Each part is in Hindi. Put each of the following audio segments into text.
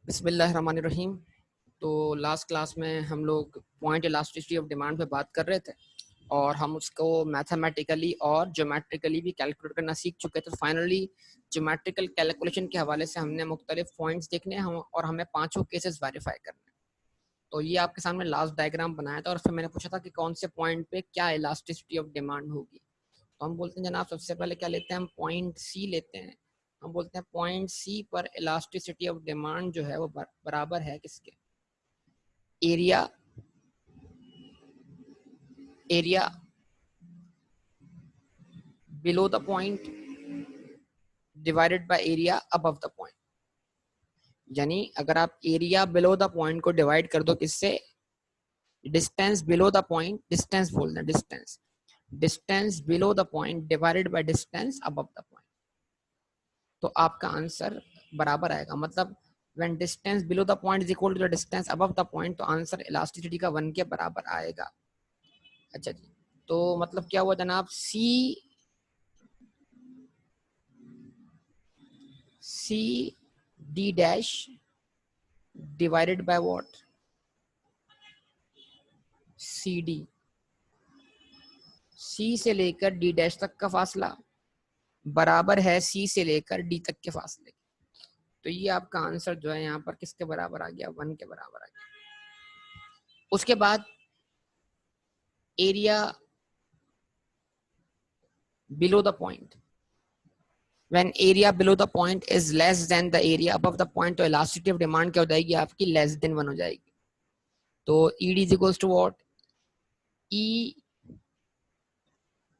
बिस्मिल्लाहिर्रहमानिर्रहीम। तो लास्ट क्लास में हम लोग पॉइंट इलास्टिसिटी ऑफ डिमांड पे बात कर रहे थे और हम उसको मैथमेटिकली और ज्योमेट्रिकली भी कैलकुलेट करना सीख चुके थे। फाइनली ज्योमेट्रिकल कैलकुलेशन के हवाले से हमने मुख्तलिफ पॉइंट्स देखने हैं और हमें पांचों केसेस वेरीफाई करने हैं। तो ये आपके सामने लास्ट डायग्राम बनाया था और फिर मैंने पूछा था कि कौन से पॉइंट पे क्या इलास्टिसिटी ऑफ डिमांड होगी। तो हम बोलते हैं जनाब सबसे पहले क्या लेते हैं, हम पॉइंट सी लेते हैं। हम बोलते हैं पॉइंट सी पर इलास्टिसिटी ऑफ डिमांड जो है वो बराबर है किसके, area area below the point divided by area above the point. यानी अगर आप एरिया बिलो द पॉइंट को डिवाइड कर दो किससे, distance below the point, distance बोलना है, distance distance below the point divided by distance above the point, तो आपका आंसर बराबर आएगा। मतलब when distance below the point is equal to the distance above the point, तो आंसर इलास्टिसिटी का 1 के बराबर आएगा। अच्छा जी, तो मतलब क्या हुआ जनाब, C D dash divided by what, C D, C से लेकर डी डैश तक का फासला बराबर है सी से लेकर डी तक के फासले। तो ये आपका आंसर जो है यहाँ पर किसके बराबर आ गया, 1 के बराबर आ गया। उसके बाद area below the point, when area below the point is less than the area above the point, तो elasticity of demand क्या हो जाएगी आपकी, less than 1 हो जाएगी। तो ED is equals to what, E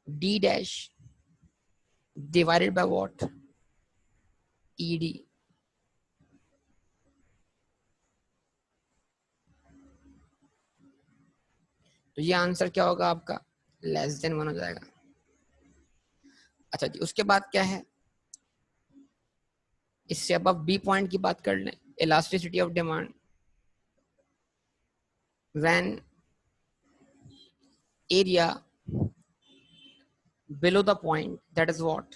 D dash divided by what, ED। तो ये आंसर क्या होगा आपका, लेस देन 1 हो जाएगा। अच्छा जी, उसके बाद क्या है, इससे अब बी पॉइंट की बात कर लें, elasticity of demand when area below the point that is what,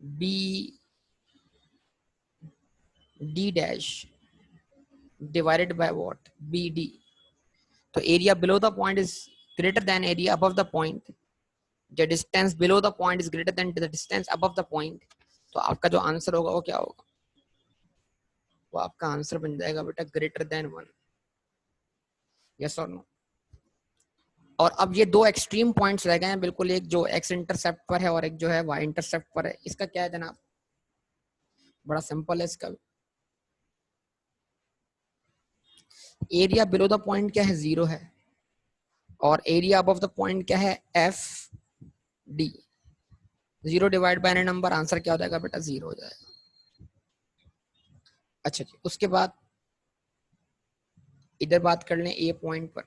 B D dash divided by what, B D. तो area below the point is greater than area above the point, the distance below the point is greater than the distance above the point. तो आपका जो आंसर होगा वो क्या होगा, वो आपका आंसर बन जाएगा बेटा ग्रेटर देन 1। यस और नो। और अब ये दो एक्सट्रीम पॉइंट्स रह गए हैं बिल्कुल, एक जो एक्स इंटरसेप्ट पर है और एक जो है वाई इंटरसेप्ट पर है। इसका क्या है जनाब, बड़ा सिंपल है इसका। एरिया बिलो द पॉइंट क्या है, 0 है, और एरिया अबव द पॉइंट क्या है, F D. 0 divide by N number, answer क्या हो जाएगा बेटा, 0 हो जाएगा। अच्छा जी, उसके बाद इधर बात कर लें ए पॉइंट पर।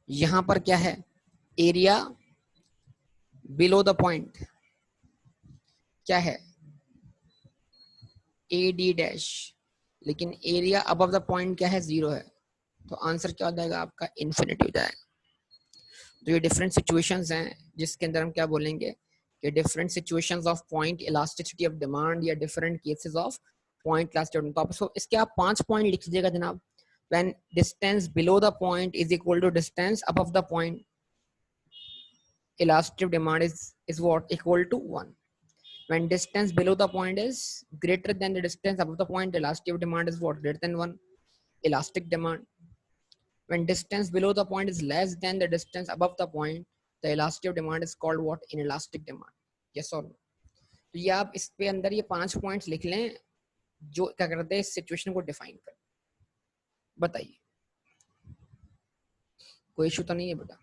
यहां पर क्या है, एरिया बिलो द पॉइंट क्या है, ए डी डैश, लेकिन एरिया अबव द पॉइंट क्या है, 0 है। तो आंसर क्या हो जाएगा आपका, इन्फिनिटी हो जाएगा। तो ये डिफरेंट सिचुएशंस हैं जिसके अंदर हम क्या बोलेंगे कि different situations of point elasticity of demand या different cases of point elasticity. तो आप इसके आप 5 पॉइंट लिख लीजिएगा जनाब। when distance below the point is equal to distance above the point, elastic demand is what, equal to 1. When distance below the point is greater than the distance above the point, elastic demand is what, greater than 1, elastic demand. When distance below the point is less than the distance above the point, the elasticity of demand is called what, inelastic demand. Yes or no? तो ये आप इस पे अंदर ये 5 पॉइंट्स लिख लें जो क्या करते हैं इस सिचुएशन को डिफाइन कर। बताइए, कोई इशू तो नहीं है बेटा,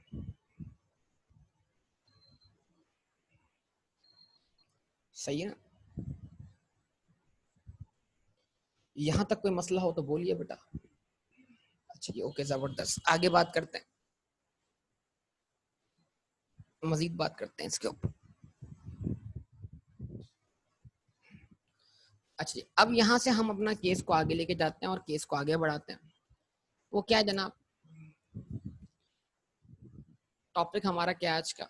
सही है ना? यहां तक कोई मसला हो तो बोलिए बेटा। अच्छा जी, ओके, जबरदस्त। आगे बात करते हैं, मजीद बात करते हैं इसके ऊपर। अच्छा जी, अब यहाँ से हम अपना केस को आगे लेके जाते हैं और केस को आगे बढ़ाते हैं। वो क्या है जनाब, टॉपिक हमारा क्या है आज का,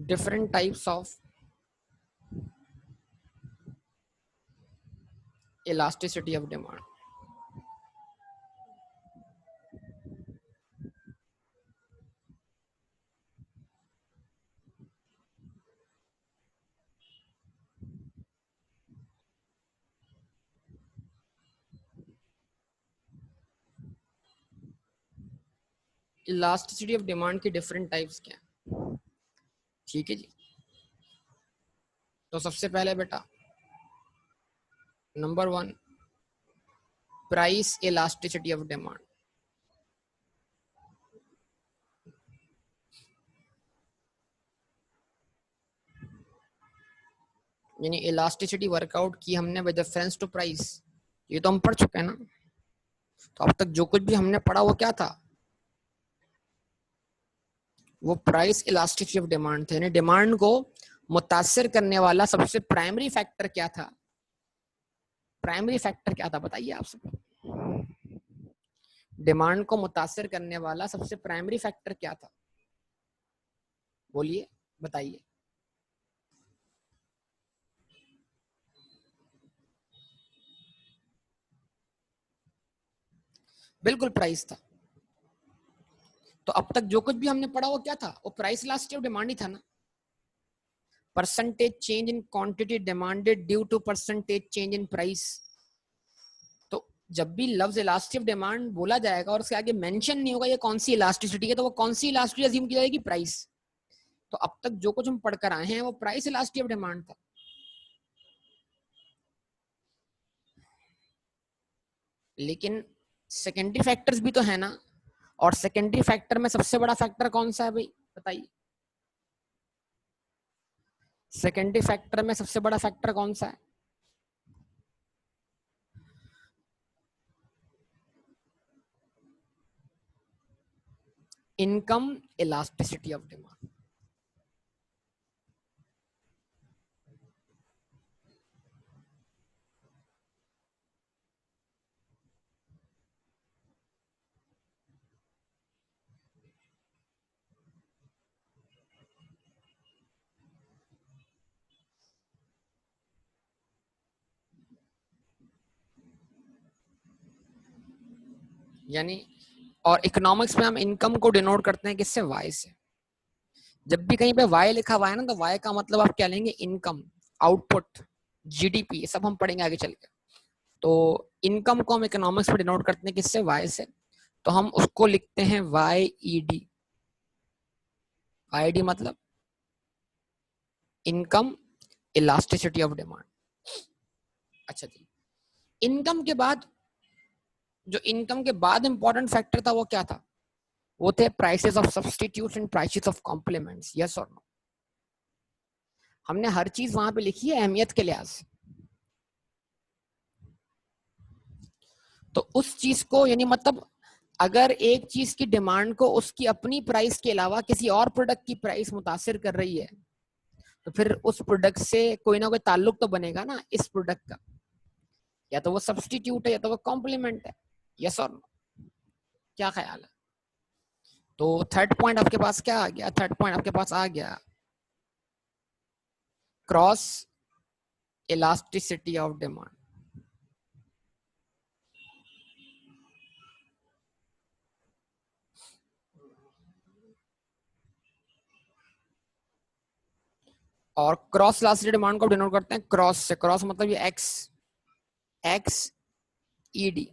different types of elasticity of demand. Elasticity of demand की डिफरेंट टाइप्स क्या है? ठीक है जी। तो सबसे पहले बेटा number 1, price elasticity of demand. यानी इलास्टिसिटी वर्कआउट की हमने विद रेफरेंस टू प्राइस। ये तो हम पढ़ चुके हैं ना। तो अब तक जो कुछ भी हमने पढ़ा वो क्या था? वो प्राइस इलास्टिसिटी ऑफ डिमांड थे। यानी डिमांड को मुतासिर करने वाला सबसे प्राइमरी फैक्टर क्या था? प्राइमरी फैक्टर क्या था बताइए आप सब। डिमांड को मुतासिर करने वाला सबसे प्राइमरी फैक्टर क्या था? बोलिए, बताइए। बिल्कुल प्राइस था। तो अब तक जो कुछ भी हमने पढ़ा वो क्या था? वो प्राइस इलास्टिसिटी ऑफ डिमांड ही था ना। Percentage change in quantity demanded due to percentage change in price. तो जब भी लफ्ज इलास्टिसिटी ऑफ डिमांड बोला जाएगा और उसके आगे मेंशन नहीं होगा ये कौन सी इलास्टिसिटी है, तो वो कौन सी इलास्टिसिटी अज्यूम की जाएगी? प्राइस। तो अब तक जो कुछ हम पढ़कर आए हैं वो प्राइस इलास्टिसिटी ऑफ डिमांड था। लेकिन सेकेंडरी फैक्टर्स भी तो है ना। और सेकेंडरी फैक्टर में सबसे बड़ा फैक्टर कौन सा है भाई? बताइए। सेकेंडरी फैक्टर में सबसे बड़ा फैक्टर कौन सा है? Income elasticity of demand. यानी और इकोनॉमिक्स में हम इनकम को डिनोट करते हैं किससे? वाई से। जब भी कहीं पे वाई लिखा हुआ है ना, तो वाई का मतलब आप क्या लेंगे? इनकम, आउटपुट, जीडीपी, ये सब हम पढ़ेंगे आगे चल के। तो इनकम को हम इकोनॉमिक्स में डिनोट करते हैं किससे? वाई से। तो हम उसको लिखते हैं Y E D. Y D मतलब इनकम इलास्टिसिटी ऑफ डिमांड। अच्छा जी। इनकम के बाद, जो इनकम के बाद इंपॉर्टेंट फैक्टर था वो क्या था? वो थे prices of substitutes and prices of complements. Yes और नो? हमने हर चीज वहां पे लिखी है अहमियत के लिहाज से। तो उस चीज को, यानी मतलब अगर एक चीज की डिमांड को उसकी अपनी प्राइस के अलावा किसी और प्रोडक्ट की प्राइस मुतासिर कर रही है, तो फिर उस प्रोडक्ट से कोई ना कोई ताल्लुक तो बनेगा ना इस प्रोडक्ट का। या तो वो सब्स्टिट्यूट है या तो वो कॉम्प्लीमेंट है। यस और नो? क्या ख्याल है? तो थर्ड पॉइंट आपके पास क्या आ गया? थर्ड पॉइंट आपके पास आ गया क्रॉस इलास्टिसिटी ऑफ डिमांड। और क्रॉस इलास्टिसिटी डिमांड को डिनोट करते हैं क्रॉस से। क्रॉस मतलब ये एक्स, एक्स ई डी।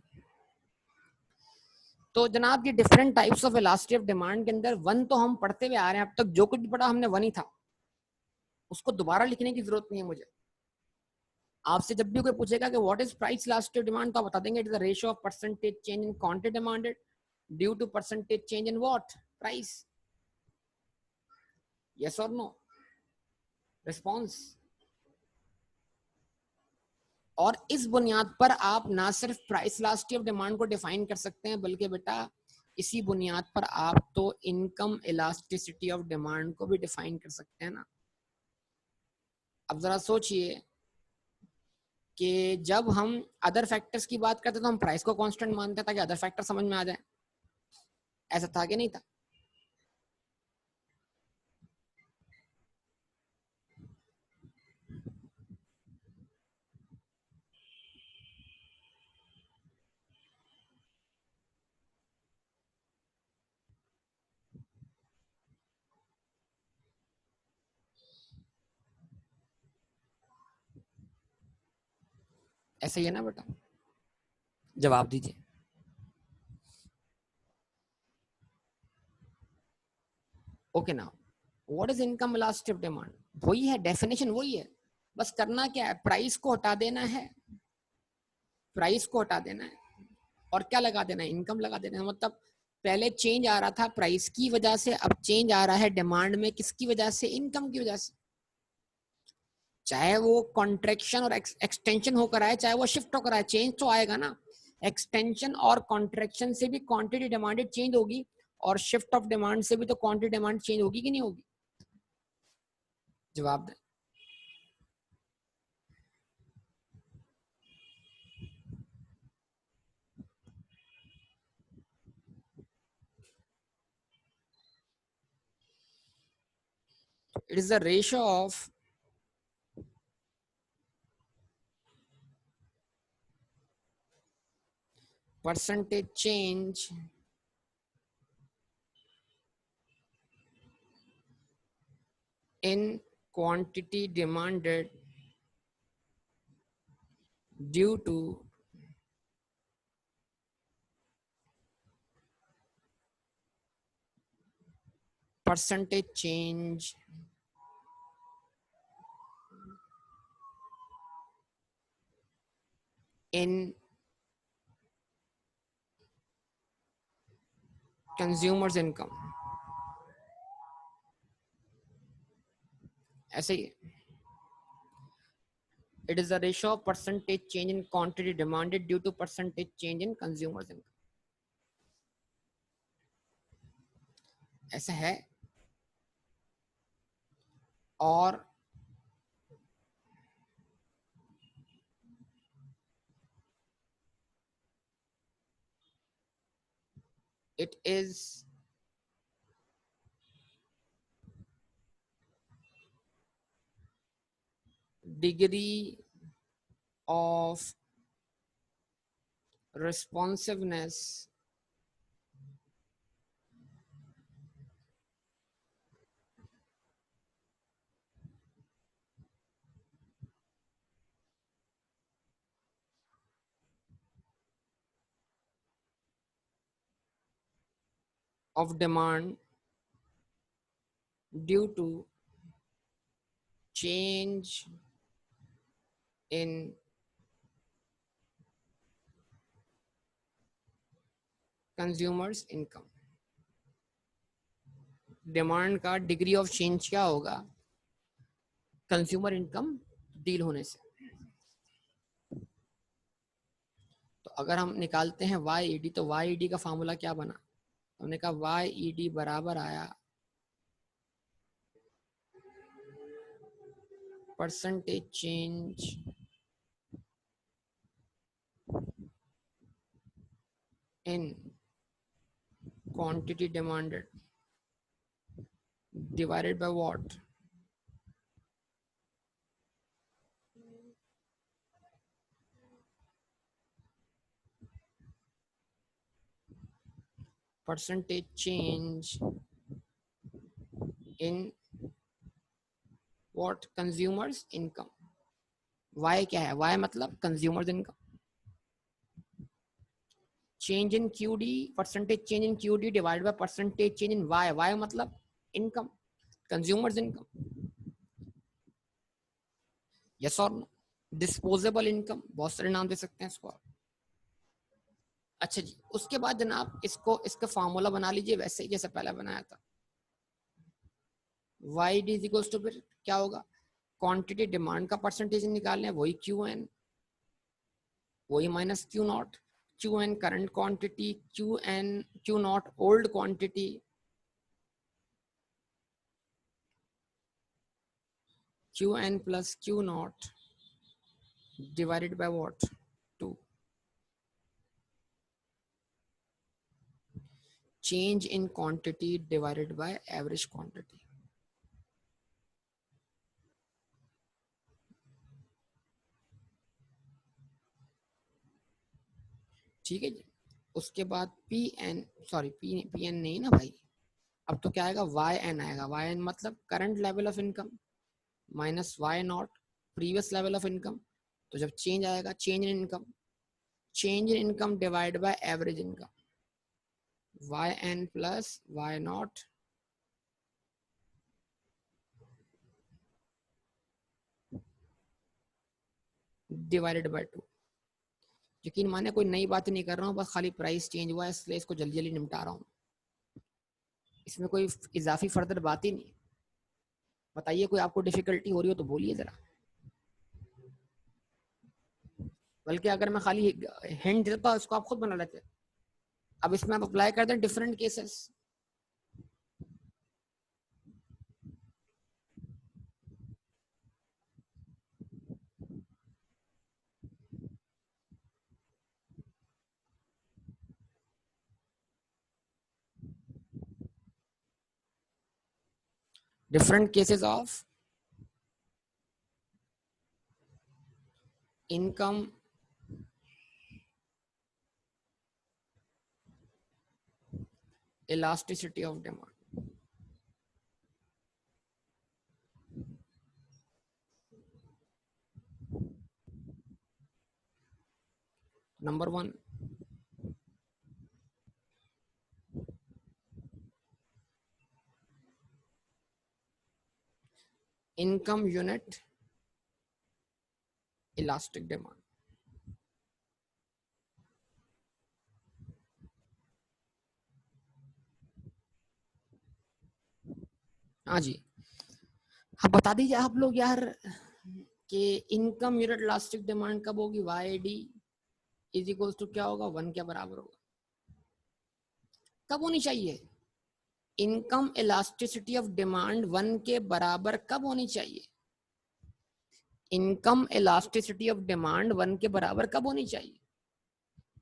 तो जनाब ये different types of elasticity of demand के अंदर वन तो हम पढ़ते हुए आ रहे हैं, अब तक जो कुछ भी पढ़ा हमने वन ही था, उसको दोबारा लिखने की जरूरत नहीं है मुझे। आपसे जब भी कोई पूछेगा कि what is price elasticity of demand, तो आप बता देंगे it is the ratio of percentage change in quantity demanded due to percentage change in what? Price. Yes और नो? रिस्पॉन्स। और इस बुनियाद पर आप ना सिर्फ प्राइस इलास्टिसिटी ऑफ डिमांड को डिफाइन कर सकते हैं, बल्कि बेटा इसी बुनियाद पर आप तो इनकम इलास्टिसिटी ऑफ डिमांड को भी डिफाइन कर सकते हैं ना। अब जरा सोचिए कि जब हम अदर फैक्टर्स की बात करते तो हम प्राइस को कांस्टेंट मानते हैं ताकि अदर फैक्टर समझ में आ जाए। ऐसा था कि नहीं था? ऐसा ही है ना बेटा? जवाब दीजिए। Okay now, what is income elastic demand? वही है, डेफिनेशन वही है, बस करना क्या है, प्राइस को हटा देना है, प्राइस को हटा देना है और क्या लगा देना है, इनकम लगा देना है। मतलब पहले चेंज आ रहा था प्राइस की वजह से, अब चेंज आ रहा है डिमांड में, किसकी वजह से, इनकम की वजह से। चाहे वो कॉन्ट्रेक्शन और एक्सटेंशन होकर आए, चाहे वो शिफ्ट होकर आए, चेंज तो आएगा ना। एक्सटेंशन और कॉन्ट्रेक्शन से भी क्वांटिटी डिमांडेड चेंज होगी, और शिफ्ट ऑफ डिमांड से भी तो क्वांटिटी डिमांड चेंज होगी कि नहीं होगी? जवाब दें। It is the ratio of percentage change in quantity demanded due to percentage change in consumers income। ऐसे ही, it is the ratio of percentage change in quantity demanded due to percentage change in consumers income। ऐसा है। और it is degree of responsiveness of demand due to change in consumers income। Demand का डिग्री ऑफ चेंज क्या होगा? कंज्यूमर इनकम डील होने से। तो अगर हम निकालते हैं वाई ई डी, तो वाई ई डी का फॉर्मूला क्या बना? हमने कहा वाई ई डी बराबर आया percentage change in quantity demanded divided by what? Percentage change in what? Consumers income. Y क्या है? वाई मतलब consumers income. Change in Q D, percentage change in Q D divide by percentage change in Y. Y मतलब इनकम, कंज्यूमर्स इनकम। यस और नो? डिस्पोजेबल इनकम, बहुत सारे नाम दे सकते हैं इसको आप। अच्छा जी, उसके बाद जनाब इसको, इसका फार्मूला बना लीजिए वैसे ही जैसे पहले बनाया था। Y D is equals to, फिर क्या होगा? क्वांटिटी डिमांड का परसेंटेज निकालना है, वही क्यू एन, वही minus Q not. Q N current quantity, Q N Q not old quantity, Q N plus Q not divided by what? 2। Change in quantity divided by average quantity. ठीक है जी। उसके बाद P N, sorry P N नहीं ना भाई, अब तो क्या आएगा? वाई एन आएगा। वाई एन मतलब current level of income minus Y not previous level of income तो जब चेंज आएगा, change in income divide by average income, yn plus y not divided bye 2। यकीन माने कोई नई बात नहीं कर रहा हूँ, बस खाली प्राइस चेंज हुआ है इसलिए इसको जल्दी जल्दी निपटा रहा हूँ, इसमें कोई इजाफी फर्दर बात ही नहीं। बताइए कोई आपको डिफिकल्टी हो रही हो तो बोलिए जरा, बल्कि अगर मैं खाली हिंट देता इसको आप खुद बना लेते। अब इसमें आप अप्लाई करते हैं different cases. Different cases of income elasticity of demand। Number 1, income unit elastic demand. हाँ जी, हाँ बता दीजिए आप लोग यार कि इनकम यूनिट इलास्टिक डिमांड कब होगी? Y D is equal to क्या होगा? 1 के बराबर होगा। कब होनी चाहिए? इनकम इलास्टिसिटी ऑफ डिमांड 1 के बराबर कब होनी चाहिए? इनकम इलास्टिसिटी ऑफ डिमांड 1 के बराबर कब होनी चाहिए?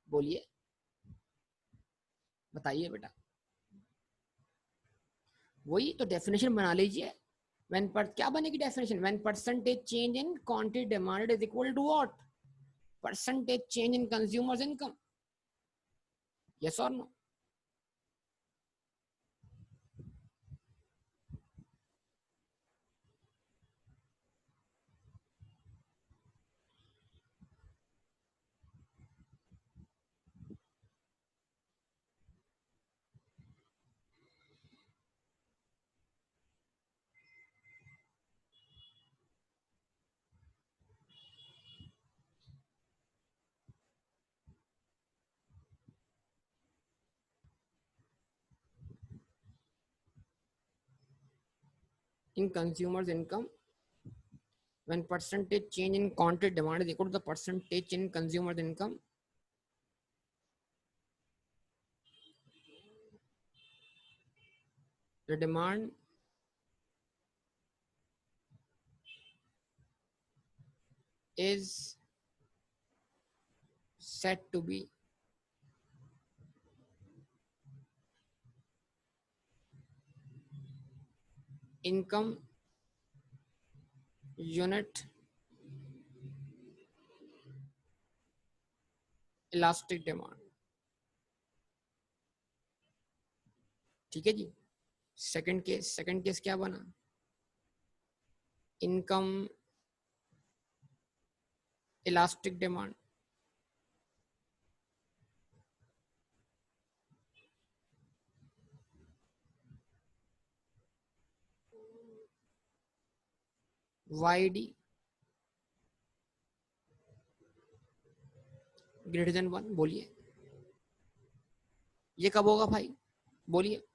बोलिए, बताइए बेटा। वही तो डेफिनेशन बना लीजिए। क्या बनेगी definition? When percentage change in quantity demand is equal to what? Percentage change in consumers income. Yes और no? in consumers income, when percentage change in quantity demand is equal to the percentage in consumers income, the demand is said to be income unit elastic demand. ठीक है जी। सेकंड केस क्या बना? Income elastic demand Y D greater than 1। बोलिए ये कब होगा भाई? बोलिए।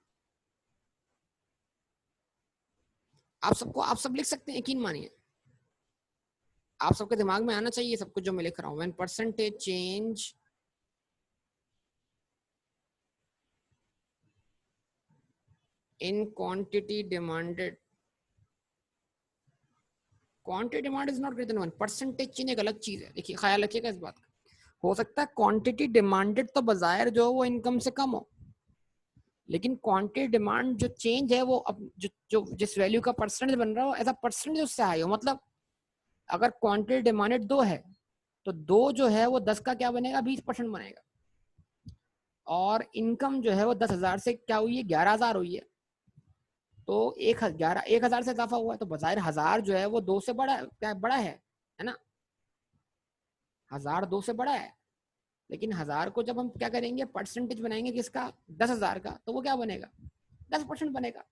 आप सब लिख सकते हैं, यकीन मानिए आप सबके दिमाग में आना चाहिए सब कुछ जो मैं लिख रहा हूं। When percentage change in quantity demanded, quantity demand is not greater than 1। Percentage change एक अलग चीज है, देखिए ख्याल रखिएगा इस बात का। हो सकता है क्वांटिटी डिमांडेड तो बाजार जो वो इनकम से कम हो, लेकिन क्वांटिटी डिमांड जो चेंज है वो अब जो जिस वैल्यू का परसेंटेज बन रहा हो एज अ परसेंटेज उससे हाई हो। मतलब अगर क्वांटिटी डिमांडेड 2 है तो 2 जो है वो 10 का क्या बनेगा? 20% बनेगा। और इनकम जो है वो 10,000 से क्या हुई है? 11,000 हुई है। तो 1,000 से इजाफा हुआ है, तो बाजार 1000 जो है वो 2 से बड़ा क्या बड़ा है ना? 1000 2 से बड़ा है, लेकिन 1000 को जब हम क्या करेंगे, परसेंटेज बनाएंगे किसका, 10,000 का, तो वो क्या बनेगा, 10% बनेगा।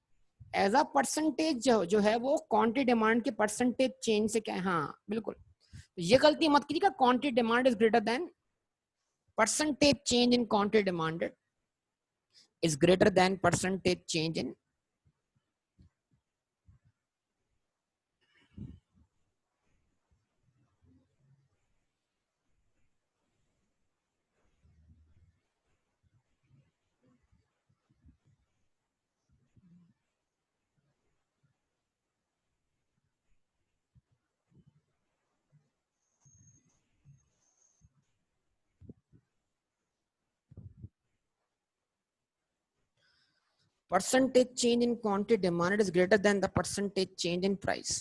एज अ परसेंटेज जो है वो क्वांटिटी डिमांड के परसेंटेज चेंज से क्या है, हाँ बिल्कुल, तो ये गलती मत कीजिएगा, quantity demand is greater then percentage change in quantity demanded is greater than percentage change in percentage change in quantity demanded is greater than the percentage change in price.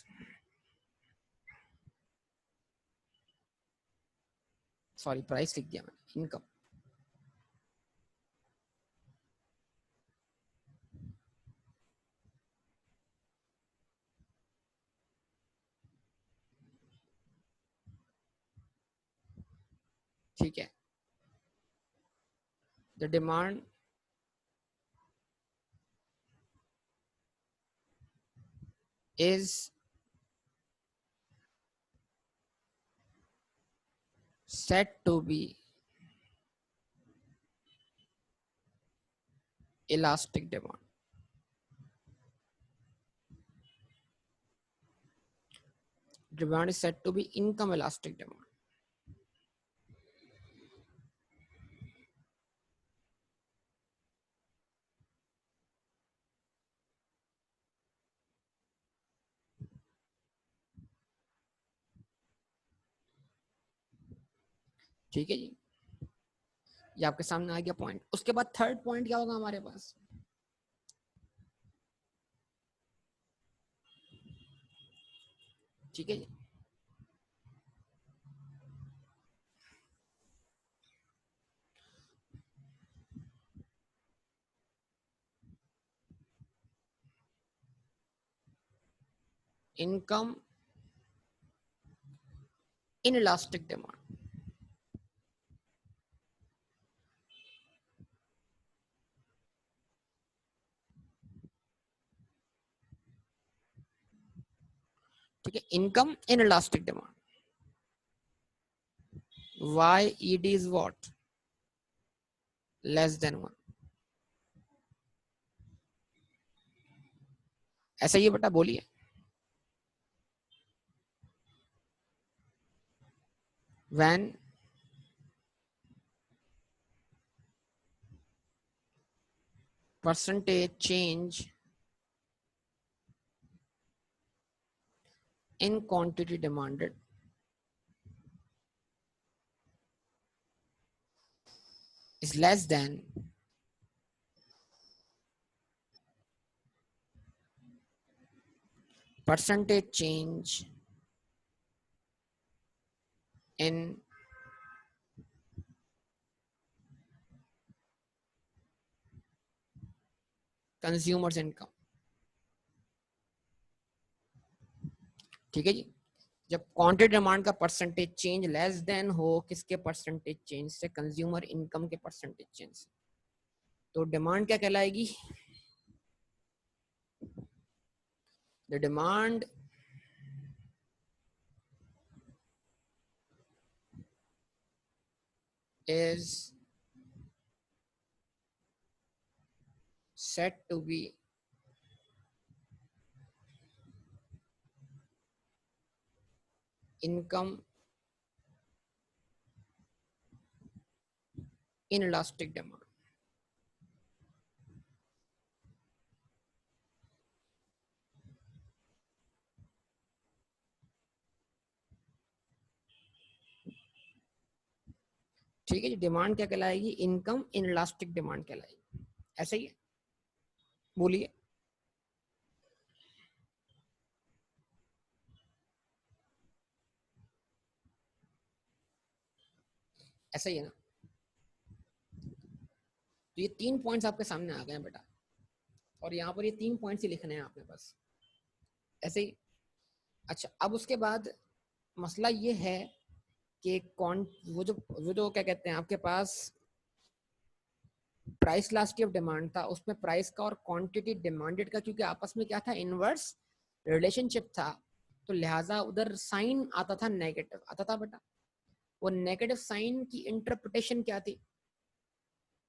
Sorry price लिख दिया मैंने, इनकम। ठीक है, the demand is said to be elastic demand. Demand is said to be income elastic demand. ठीक है जी, ये आपके सामने आ गया पॉइंट। उसके बाद थर्ड पॉइंट क्या होगा हमारे पास, ठीक है जी, इनकम इन इलास्टिक डिमांड। ठीक है, income in elastic demand, y ed is what, less than 1। ऐसा ही बेटा बोलिए, when percentage change in quantity demanded is less than percentage change in consumers income। ठीक है जी, जब क्वांटिटी डिमांड का परसेंटेज चेंज लेस देन हो किसके परसेंटेज चेंज से, कंज्यूमर इनकम के परसेंटेज चेंज से, तो डिमांड क्या कहलाएगी, the demand is said to be income in elastic demand। ठीक है जी, डिमांड क्या कहलाएगी, इनकम इन इलास्टिक डिमांड कहलाएगी, ऐसा ही है, बोलिए। ऐसा ही है ना, तो ये 3 पॉइंट्स आपके सामने आ गए हैं बेटा, और यहाँ पर ये 3 पॉइंट्स ही लिखने हैं आपने बस, ऐसे ही। अच्छा, अब उसके बाद मसला ये है कि कौन वो जो क्या कहते हैं आपके पास प्राइस इलास्टिसिटी ऑफ डिमांड था, उसमें प्राइस का और क्वांटिटी डिमांडेड का क्योंकि आपस में क्या था, इनवर्स रिलेशनशिप था, तो लिहाजा उधर साइन आता था नेगेटिव आता था बेटा। वो नेगेटिव साइन की इंटरप्रिटेशन क्या थी,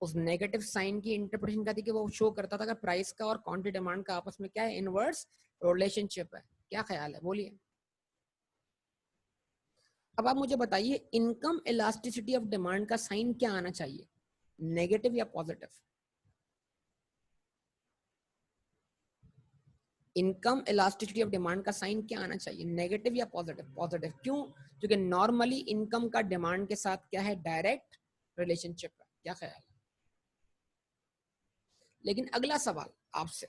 उस नेगेटिव साइन की इंटरप्रिटेशन क्या थी कि वो शो करता था कि प्राइस का और क्वांटिटी डिमांड का आपस में क्या है, इनवर्स रिलेशनशिप है। क्या ख्याल है, बोलिए। अब आप मुझे बताइए इनकम इलास्टिसिटी ऑफ डिमांड का साइन क्या आना चाहिए, नेगेटिव या positive? Income elasticity of demand का साइन क्या आना चाहिए, नेगेटिव या पॉजिटिव? पॉजिटिव क्यों? क्योंकि नॉर्मली इनकम का डिमांड के साथ क्या है, डायरेक्ट रिलेशनशिप है। क्या ख्याल है? लेकिन अगला सवाल आपसे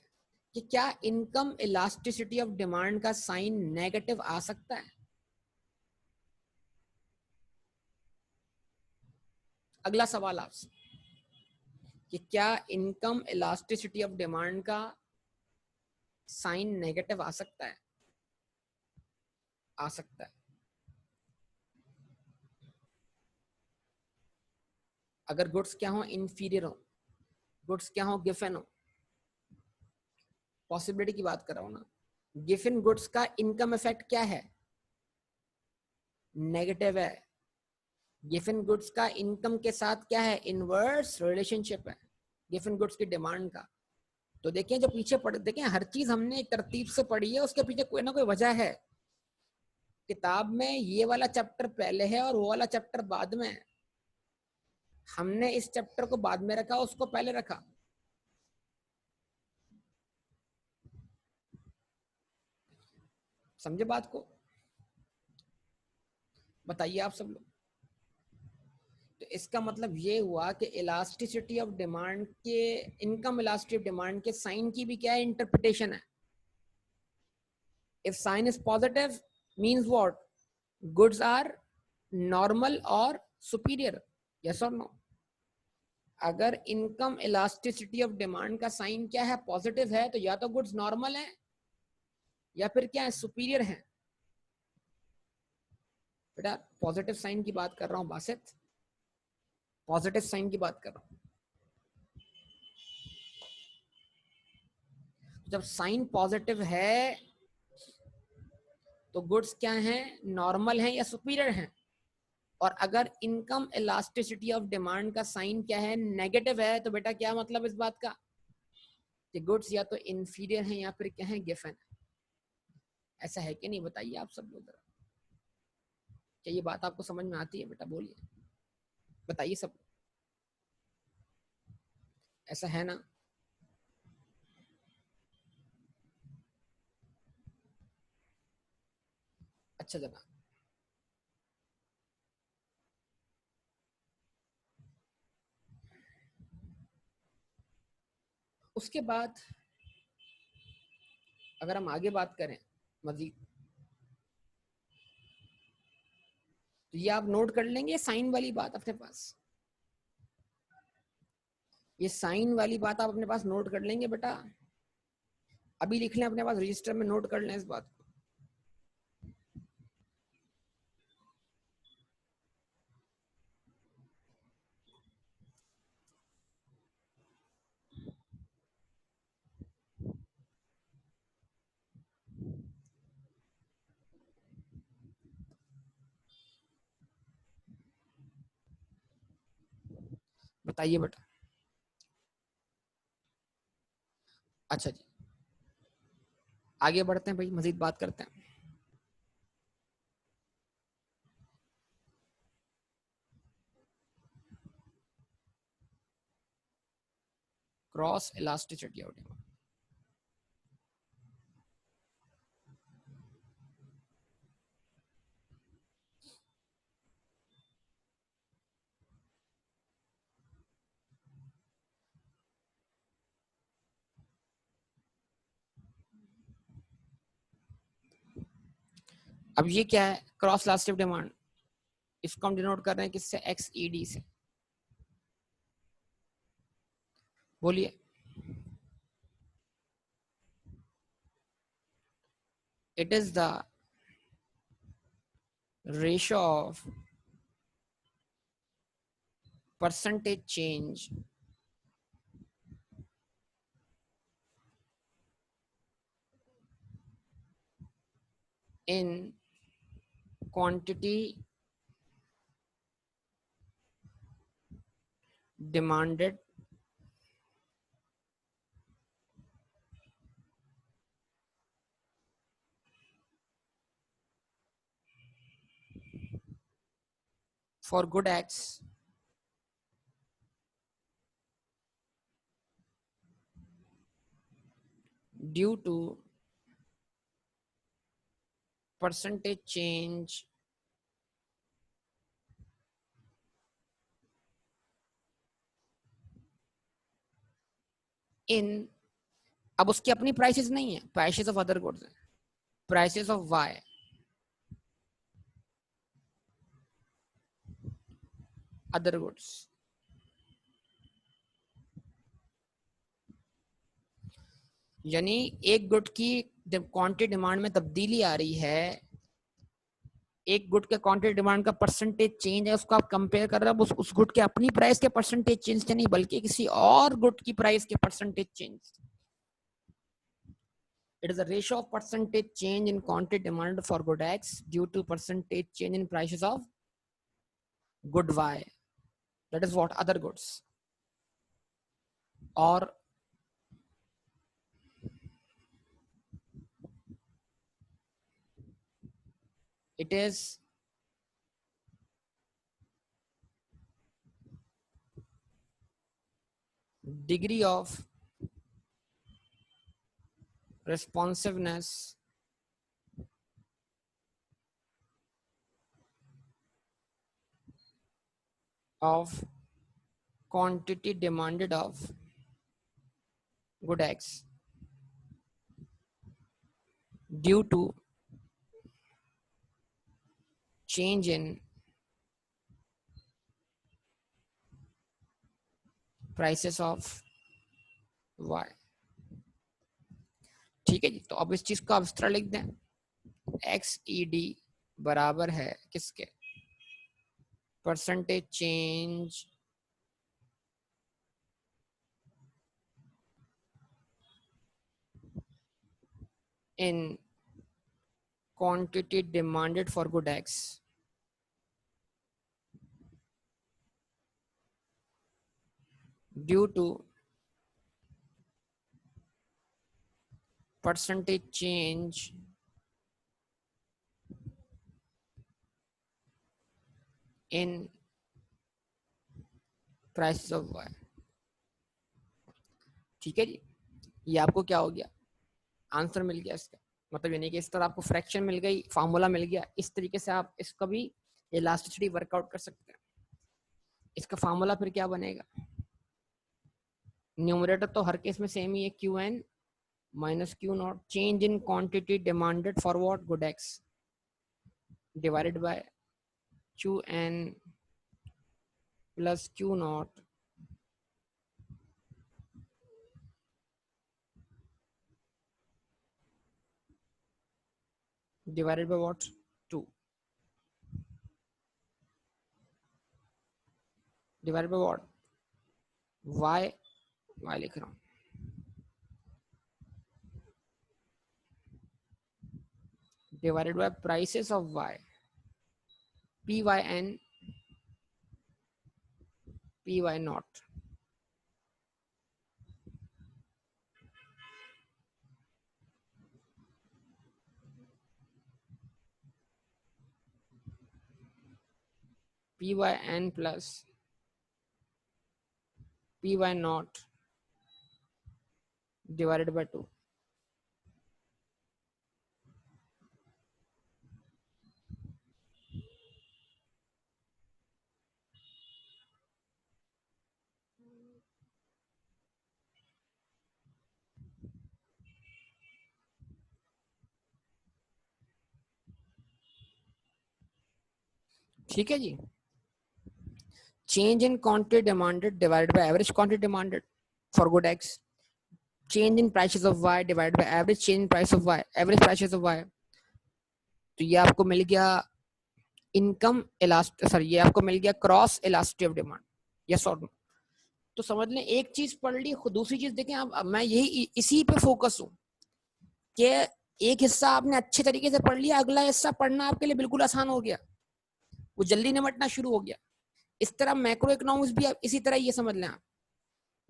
कि क्या इनकम इलास्टिसिटी ऑफ डिमांड का साइन नेगेटिव आ सकता है? अगला सवाल आपसे कि क्या इनकम इलास्टिसिटी ऑफ डिमांड का साइन नेगेटिव आ सकता है? आ सकता है। अगर गुड्स क्या हो, इंफीरियर हो, गुड्स क्या हो, गिवन हो, पॉसिबिलिटी की बात कर रहा हूं ना, गिवन गुड्स का इनकम इफेक्ट क्या है, नेगेटिव है। गिवन गुड्स का इनकम के साथ क्या है, इनवर्स रिलेशनशिप है गिवन गुड्स की डिमांड का। तो देखिए जो पीछे पढ़, देखें हर चीज हमने एक तरतीब से पढ़ी है, उसके पीछे कोई ना कोई वजह है। किताब में ये वाला चैप्टर पहले है और वो वाला चैप्टर बाद में है, हमने इस चैप्टर को बाद में रखा, उसको पहले रखा। समझे बात को? बताइए आप सब लोग। तो इसका मतलब ये हुआ कि इलास्टिसिटी ऑफ डिमांड के, इनकम इलास्टिसिटी ऑफ डिमांड के साइन की भी क्या है, इंटरप्रिटेशन है। If sign is positive means what, goods are normal और सुपीरियर, यस और नो? अगर इनकम इलास्टिसिटी ऑफ डिमांड का साइन क्या है, पॉजिटिव है, तो या तो गुड्स नॉर्मल है या फिर क्या है, सुपीरियर है। बेटा पॉजिटिव साइन की बात कर रहा हूं बासित, पॉजिटिव साइन की बात कर रहा हूं। जब साइन पॉजिटिव है तो गुड्स क्या हैं, नॉर्मल हैं या सुपीरियर हैं। और अगर इनकम इलास्टिसिटी ऑफ डिमांड का साइन क्या है, नेगेटिव है, तो बेटा क्या मतलब इस बात का कि गुड्स या तो इंफीरियर हैं या फिर क्या है, गिवन। ऐसा है कि नहीं, बताइए आप सब लोग। क्या ये बात आपको समझ में आती है बेटा, बोलिए, बताइए सब। ऐसा है ना? अच्छा जनाब। उसके बाद अगर हम आगे बात करें मजीद, तो ये आप नोट कर लेंगे साइन वाली बात अपने पास, ये साइन वाली बात आप अपने पास नोट कर लेंगे बेटा। अभी लिख लें अपने पास, रजिस्टर में नोट कर लें इस बात को। बताइए बेटा। अच्छा जी, आगे बढ़ते हैं भाई, मजीद बात करते हैं। Cross elasticity of demand. अब ये क्या है, क्रॉस इलास्टिक डिमांड, इसको हम डिनोट कर रहे हैं किससे, एक्स ई डी से। बोलिए। It is the ratio of percentage change in quantity demanded for good acts due to percentage change in, अब उसकी अपनी प्राइसेस नहीं है, प्राइसेस ऑफ अदर गुड्स है, prices of Y, other goods. यानी एक गुड की क्वांटिटी डिमांड में तब्दीली आ रही है, एक गुड के क्वांटिटी डिमांड का परसेंटेज चेंज है, उसको आप कंपेयर कर रहे हो उस गुड के अपनी प्राइस के परसेंटेज चेंज से नहीं, बल्कि किसी और गुड की प्राइस के percentage change. It is a ratio of percentage change in quantity demanded for good X due to percentage change in prices of good Y. That is what other goods. Or it is degree of responsiveness of quantity demanded of good X due to change in prices of Y. ठीक है जी, तो अब इस चीज का विस्तार लिख दें, XED बराबर है किसके, percentage change in quantity demanded for good X due to percentage change in prices of Y. ठीक है जी, ये आपको क्या हो गया, आंसर मिल गया इसका। मतलब यानी कि इस तरह आपको फ्रैक्शन मिल गई, फार्मूला मिल गया, इस तरीके से आप इसका भी इलास्टिसिटी वर्कआउट कर सकते हैं। इसका फार्मूला फिर क्या बनेगा, न्यूमरेटर तो हर केस में सेम ही है, Q N minus Q nought change in quantity demanded for what good X divided by Q N plus Q nought divided by what, 2 divided by what, y लिख रहा हूँ, divided by prices of y, pyn py naught pyn plus py naught divided by 2। ठीक है जी, change in quantity demanded divided by average quantity demanded for good x, change in prices of y divided by average change in price of y, average prices of y। तो ये आपको मिल गया इनकम इलास्ट, सॉरी ये आपको मिल गया cross elasticity of demand. Yes और नो। तो समझ लें एक चीज पढ़ ली, दूसरी चीज देखें। अब मैं यही इसी पे फोकस हूँ कि एक हिस्सा आपने अच्छे तरीके से पढ़ लिया, अगला हिस्सा पढ़ना आपके लिए बिल्कुल आसान हो गया, वो जल्दी निपटना शुरू हो गया। इस तरह मैक्रो इकोनॉमिक्स भी आप इसी तरह ये समझ लें आप।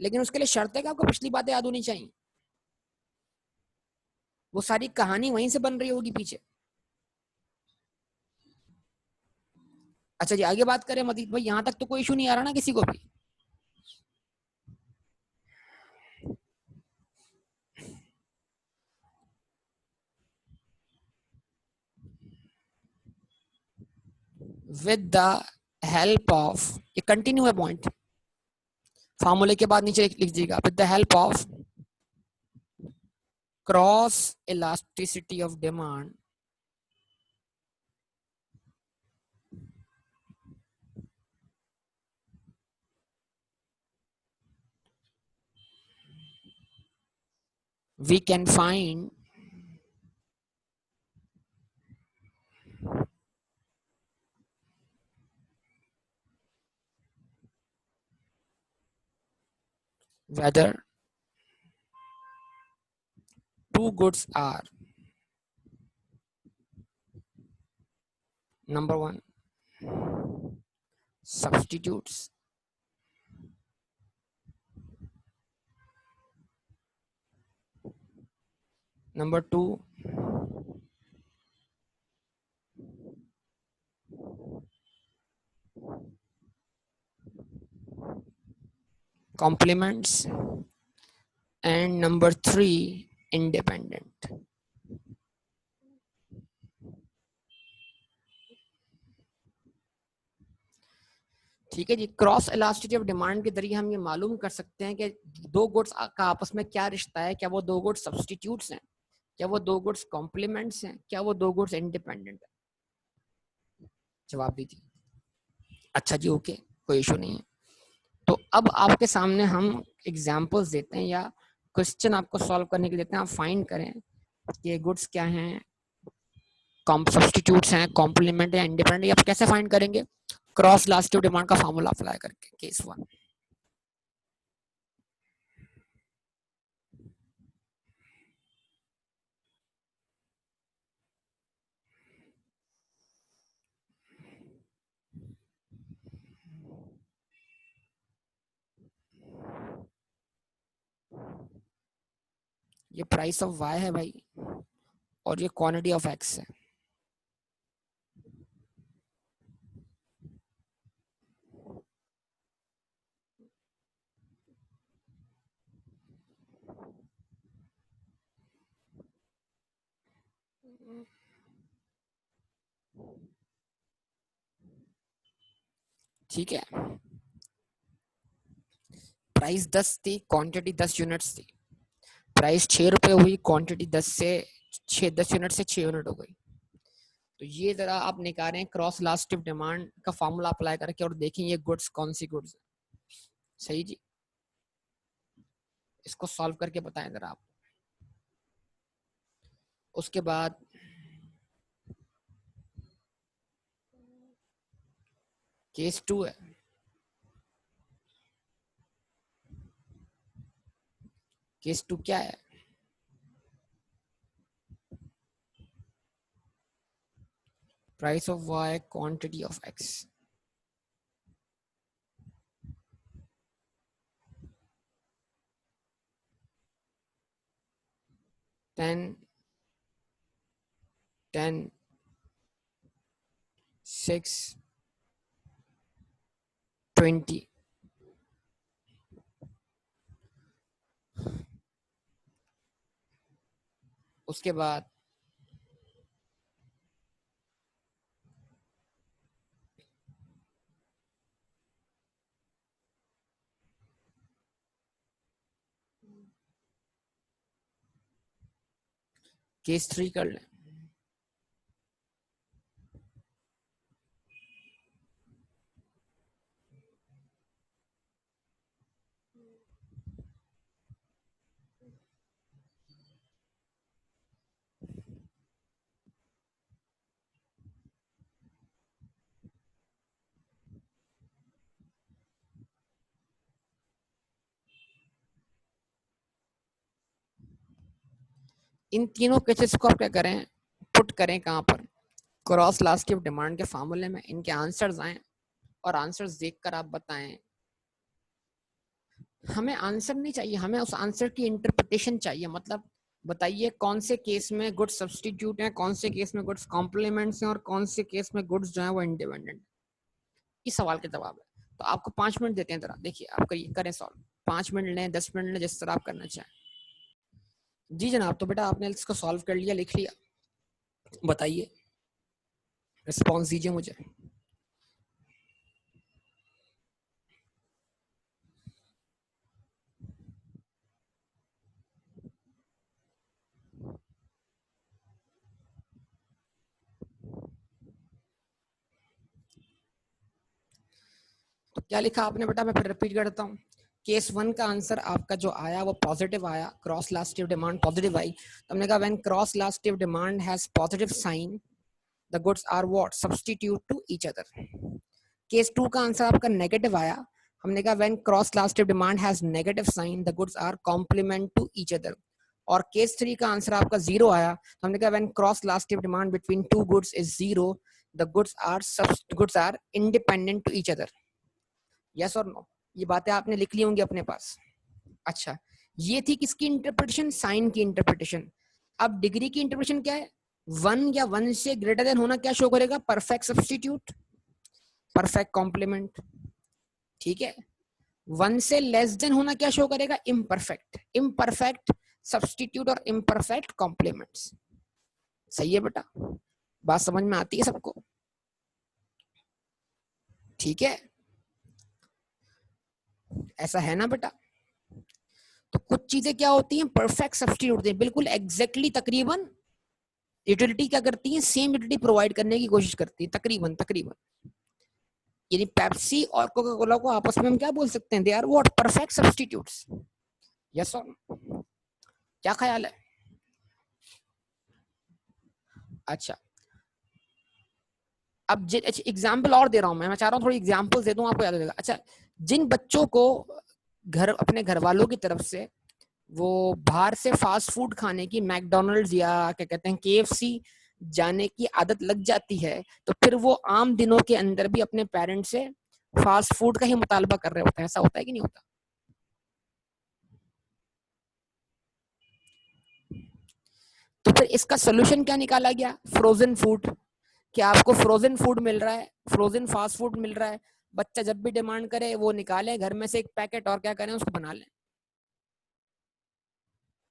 लेकिन उसके लिए शर्त है कि आपको पिछली बातें याद होनी चाहिए, वो सारी कहानी वहीं से बन रही होगी पीछे। अच्छा जी, आगे बात करें मदीद भाई, यहां तक तो कोई इशू नहीं आ रहा ना किसी को भी? विद द हेल्प ऑफ, ये कंटिन्यू है पॉइंट, फार्मूले के बाद नीचे लिख लीजिएगा, with the help of cross elasticity of demand, we can find whether two goods are, number one, substitutes, number two, complements, and number three, independent। ठीक है जी। क्रॉस इलास्टिसिटी ऑफ डिमांड के जरिए हम ये मालूम कर सकते हैं कि दो गुड्स का आपस में क्या रिश्ता है, क्या वो दो गुड्स सब्सटीट्यूट्स हैं, क्या वो दो गुड्स कॉम्प्लीमेंट्स हैं, क्या वो दो गुड्स इंडिपेंडेंट है? जवाब दीजिए। अच्छा जी, ओके, कोई इशू नहीं है। तो अब आपके सामने हम एग्जाम्पल्स देते हैं या क्वेश्चन आपको सॉल्व करने के लिए देते हैं, आप फाइंड करें कि ये गुड्स क्या हैं, सब्सटीट्यूट्स हैं, कॉम्प्लीमेंट या इंडिपेंडेंट। आप कैसे फाइंड करेंगे? क्रॉस इलास्टिक डिमांड का फार्मूला अप्लाई करके। केस वन, ये प्राइस ऑफ वाई है भाई, और ये क्वांटिटी ऑफ एक्स है। ठीक है, प्राइस 10 थी, क्वांटिटी 10 यूनिट्स थी। प्राइस 6 रुपए हुई, क्वांटिटी 10 यूनिट से 6 यूनिट हो गई। तो ये जरा आप निकालें क्रॉस इलास्टिक डिमांड का फार्मूला अप्लाई करके और देखें ये गुड्स कौन सी गुड्स है। सही जी, इसको सॉल्व करके बताएं जरा आप। उसके बाद केस टू है। केस टू क्या है? Price of Y, quantity of X. 10, 10, 6, 20। उसके बाद केस थ्री कर लें। इन तीनों केसेस को आप क्या करें, पुट करें कहाँ पर, क्रॉस इलास्टिक डिमांड के फार्मूले में, इनके आंसर्स आए और आंसर्स देखकर आप बताएं। हमें आंसर नहीं चाहिए, हमें उस आंसर की इंटरप्रिटेशन चाहिए। मतलब बताइए कौन से केस में गुड्स सब्स्टिट्यूट हैं, कौन से केस में गुड्स कॉम्प्लीमेंट्स हैं और कौन से केस में गुड्स जो है वो इंडिपेंडेंट। इस सवाल के जवाब है। तो आपको 5 मिनट देते हैं, जरा देखिए आप करिए, करें सॉल्व। 5 मिनट लें, 10 मिनट लें, जिस तरह आप करना चाहें। जी जनाब, तो बेटा आपने इसको सॉल्व कर लिया, लिख लिया, बताइए, रिस्पॉन्स दीजिए मुझे। तो क्या लिखा आपने बेटा, मैं फिर रिपीट करता हूँ। केस 1 का आंसर आपका जो आया वो पॉजिटिव आया, क्रॉस इलास्टिक डिमांड पॉजिटिव आई। तो हमने कहा when cross elastic demand has positive sign the goods are what, substitute to each other. Case 2 का आंसर आपका नेगेटिव आया, हमने कहा when cross elastic demand has negative sign the goods are complement to each other. और केस 3 का आंसर आपका 0 आया, तो हमने कहा when cross elastic demand between two goods is 0 the goods are independent to each other. Yes और नो, ये बातें आपने लिख ली होंगी अपने पास। अच्छा, ये थी किसकी इंटरप्रिटेशन, साइन की इंटरप्रिटेशन। अब डिग्री की इंटरप्रिटेशन क्या है, 1 या 1 से ग्रेटर देन होना क्या शो करेगा, परफेक्ट सब्स्टिट्यूट, परफेक्ट कॉम्प्लीमेंट। ठीक है, 1 से लेस देन होना क्या शो करेगा, इम्परफेक्ट, इम्परफेक्ट सब्स्टिट्यूट और इम्परफेक्ट कॉम्प्लीमेंट्स। सही है बेटा, बात समझ में आती है सबको? ठीक है, ऐसा है ना बेटा? तो कुछ चीजें क्या होती हैं, परफेक्ट सब्स्टिट्यूट होती हैं, बिल्कुल एग्जैक्टली, तकरीबन यूटिलिटी क्या करती है, सेम यूटिलिटी प्रोवाइड करने की कोशिश करती है, तकरीबन तकरीबन। यानी पेप्सी और कोका कोला को आपस में हम क्या बोल सकते हैं, they are what, perfect substitutes. Yes और क्या ख्याल है? अच्छा, अब एग्जाम्पल और दे रहा हूं मैं चाह रहा हूँ थोड़ी एग्जाम्पल दे दूं, आपको याद हो जाएगा। अच्छा, जिन बच्चों को घर अपने घर वालों की तरफ से वो बाहर से फास्ट फूड खाने की, मैकडोनल्ड्स या क्या कहते हैं केएफसी जाने की आदत लग जाती है, तो फिर वो आम दिनों के अंदर भी अपने पेरेंट्स से फास्ट फूड का ही मुतालबा कर रहे होते हैं। ऐसा होता है कि नहीं होता? तो फिर इसका सोल्यूशन क्या निकाला गया, फ्रोजन फूड। कि आपको फ्रोजन फूड मिल रहा है, फ्रोजन फास्ट फूड मिल रहा है, बच्चा जब भी डिमांड करे वो निकाले घर में से एक पैकेट और क्या करें, उसको बना लें।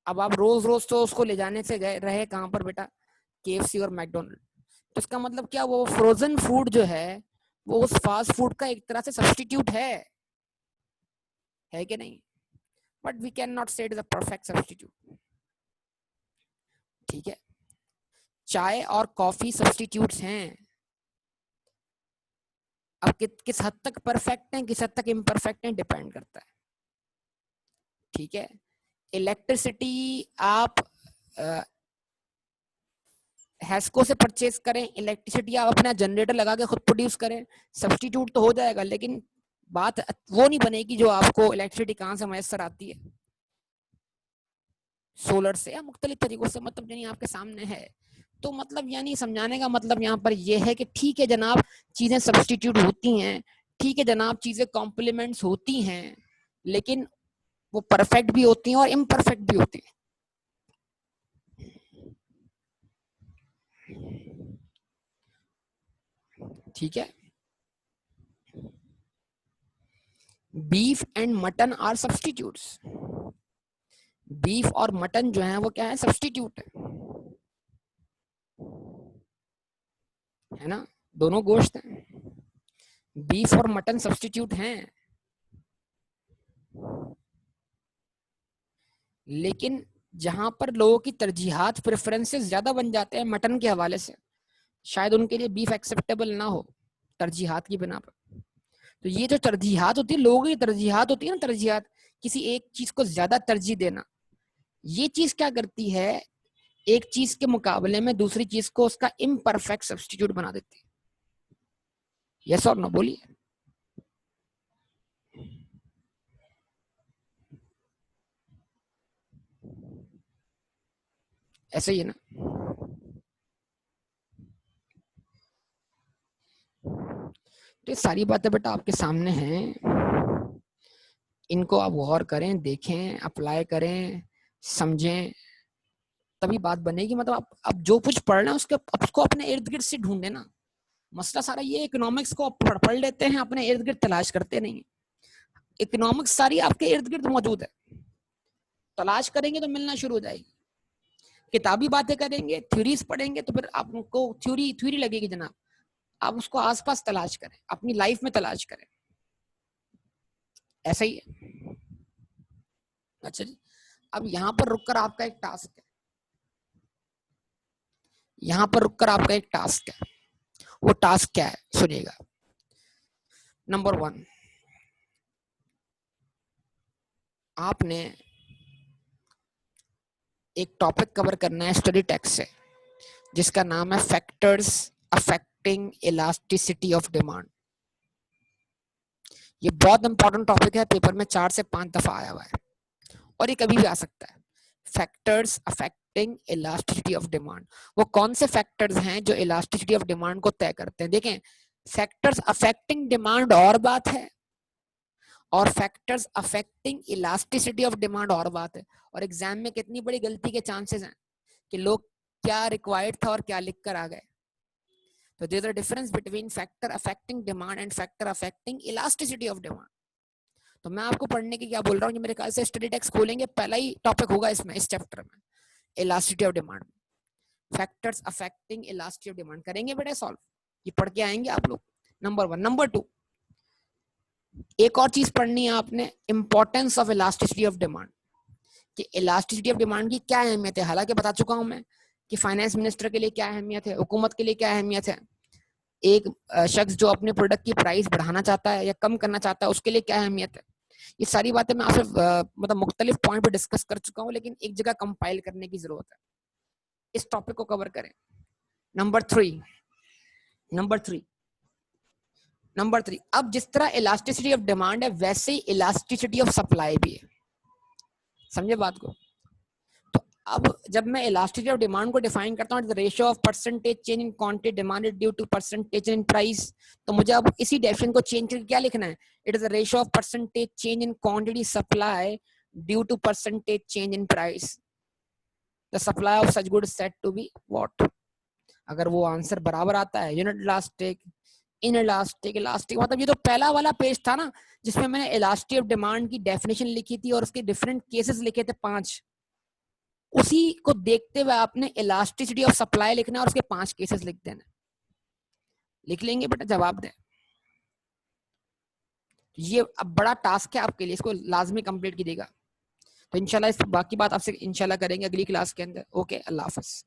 अब आप रोज रोज तो उसको ले जाने से गए रहे कहां पर बेटा, केएफसी और मैकडोनल्ड। तो इसका मतलब क्या, वो फ्रोजन फूड जो है वो उस फास्ट फूड का एक तरह से सब्स्टिट्यूट है कि नहीं? बट वी कैन नॉट से it is a perfect substitute. ठीक है, चाय और कॉफी सब्स्टिट्यूट्स हैं। अब किस हद तक परफेक्ट है, किस हद तक इम्परफेक्ट है, डिपेंड करता है। ठीक है, इलेक्ट्रिसिटी आप हैस्को से परचेज करें, इलेक्ट्रिसिटी आप अपना जनरेटर लगा के खुद प्रोड्यूस करें, सब्स्टिट्यूट तो हो जाएगा, लेकिन बात वो नहीं बनेगी जो आपको इलेक्ट्रिसिटी कहाँ से मैसर आती है, सोलर से या मुख्तलिफ तरीकों से, मतलब यानी आपके सामने है। तो मतलब यानी समझाने का मतलब यहाँ पर यह है कि ठीक है जनाब, चीजें सब्स्टिट्यूट होती हैं, ठीक है जनाब, चीजें कॉम्प्लीमेंट्स होती हैं, लेकिन वो परफेक्ट भी होती हैं और इम्परफेक्ट भी होती हैं। ठीक है, beef and mutton are substitutes. Beef और मटन जो है वो क्या है, सब्स्टिट्यूट है ना, दोनों गोश्त हैं, बीफ और मटन सब्स्टिट्यूट हैं। लेकिन जहां पर लोगों की तरजीहात, प्रेफरेंसेस ज्यादा बन जाते हैं मटन के हवाले से, शायद उनके लिए बीफ एक्सेप्टेबल ना हो तरजीहात की बिना पर। तो ये जो तरजीहात होती है, लोगों की तरजीहात होती है ना, तरजीहात, किसी एक चीज को ज्यादा तरजीह देना, ये चीज क्या करती है, एक चीज के मुकाबले में दूसरी चीज को उसका इम्परफेक्ट सब्स्टिट्यूट बना देती है। यस और नो बोलिए। ऐसे ही है ना। तो ये सारी बातें बेटा आपके सामने हैं, इनको आप गौर करें, देखें, अप्लाई करें, समझें, तभी बात बनेगी। मतलब आप जो कुछ पढ़ रहे हैं उसको अपने इर्द गिर्द से ढूंढे ना। मसला सारा ये, इकोनॉमिक्स को पढ़ लेते हैं, अपने इर्द गिर्द तलाश करते नहीं। इकोनॉमिक्स सारी आपके इर्द गिर्द मौजूद है, तलाश करेंगे तो मिलना शुरू हो जाएगी। किताबी बातें करेंगे, थ्योरीज पढ़ेंगे तो फिर आपको थ्योरी लगेगी जनाब। आप उसको आसपास तलाश करें, अपनी लाइफ में तलाश करें, ऐसा ही है। अच्छा जी, अब यहाँ पर रुककर आपका एक टास्क है, यहाँ पर रुककर आपका एक टास्क है। वो टास्क क्या है सुनिएगा। नंबर 1, आपने एक टॉपिक कवर करना है स्टडी टेक्स्ट से, जिसका नाम है factors affecting elasticity of demand. ये बहुत इंपॉर्टेंट टॉपिक है, पेपर में 4 से 5 दफा आया हुआ है और ये कभी भी आ सकता है। Factors affecting elasticity of demand, वो कौन से फैक्टर्स हैं जो इलास्टिसिटी ऑफ डिमांड को तय करते हैं। देखें, फैक्टर्स अफेक्टिंग डिमांड और बात है, और factors affecting elasticity of demand और बात है। और एग्जाम में कितनी बड़ी गलती के चांसेस हैं कि लोग क्या रिक्वायर्ड था और क्या लिख कर आ गए। तो there is a difference between factor affecting demand and factor affecting elasticity of demand. तो मैं आपको पढ़ने की क्या बोल रहा हूँ, मेरे ख्याल से स्टडी टेक्स्ट खोलेंगे, पहला ही टॉपिक होगा इसमें, इस चैप्टर में, elasticity of demand, factors affecting elasticity of demand करेंगे बेटा सॉल्व, ये पढ़ के आएंगे आप लोग। नंबर 1। नंबर 2, एक और चीज पढ़नी है आपने, importance of elasticity of demand, कि इलास्टिसिटी ऑफ डिमांड की क्या अहमियत है। हालांकि बता चुका हूं मैं कि फाइनेंस मिनिस्टर के लिए क्या अहमियत है, हुकूमत के लिए क्या अहमियत है, एक शख्स जो अपने प्रोडक्ट की प्राइस बढ़ाना चाहता है या कम करना चाहता है उसके लिए क्या अहमियत है। ये सारी बातें मैं आपसे मतलब मुख्तलिफ पॉइंट पे डिस्कस कर चुका हूँ, लेकिन एक जगह कंपाइल करने की जरूरत है, इस टॉपिक को कवर करें। नंबर 3, अब जिस तरह इलास्टिसिटी ऑफ डिमांड है वैसे ही इलास्टिसिटी ऑफ सप्लाई भी है, समझे बात को। तो अब जब मैं इलास्टिसिटी ऑफ डिमांड को डिफाइन करता हूँ, ratio of percentage change in quantity demanded due to percentage in price, तो मुझे अब इसी डेफिनेशन को चेंज करके क्या लिखना है, it is the ratio of percentage change in quantity supply due to percentage change in price, the supply of such good said to be what. अगर वो आंसर बराबर आता है, unit elastic, inelastic, elastic, मतलब ये तो पहला वाला पेज था ना जिसमें मैंने इलास्टिसिटी ऑफ डिमांड की डेफिनेशन लिखी थी और उसके डिफरेंट केसेस लिखे थे 5, उसी को देखते हुए आपने इलास्टिसिटी ऑफ सप्लाई लिखना और उसके 5 केसेस लिख देना। लिख लेंगे बेटा, जवाब दें। ये अब बड़ा टास्क है आपके लिए, इसको लाजमी कंप्लीट कीजिएगा। तो इंशाल्लाह इस बाकी बात आपसे इंशाल्लाह करेंगे अगली क्लास के अंदर। ओके, अल्लाह हाफिज।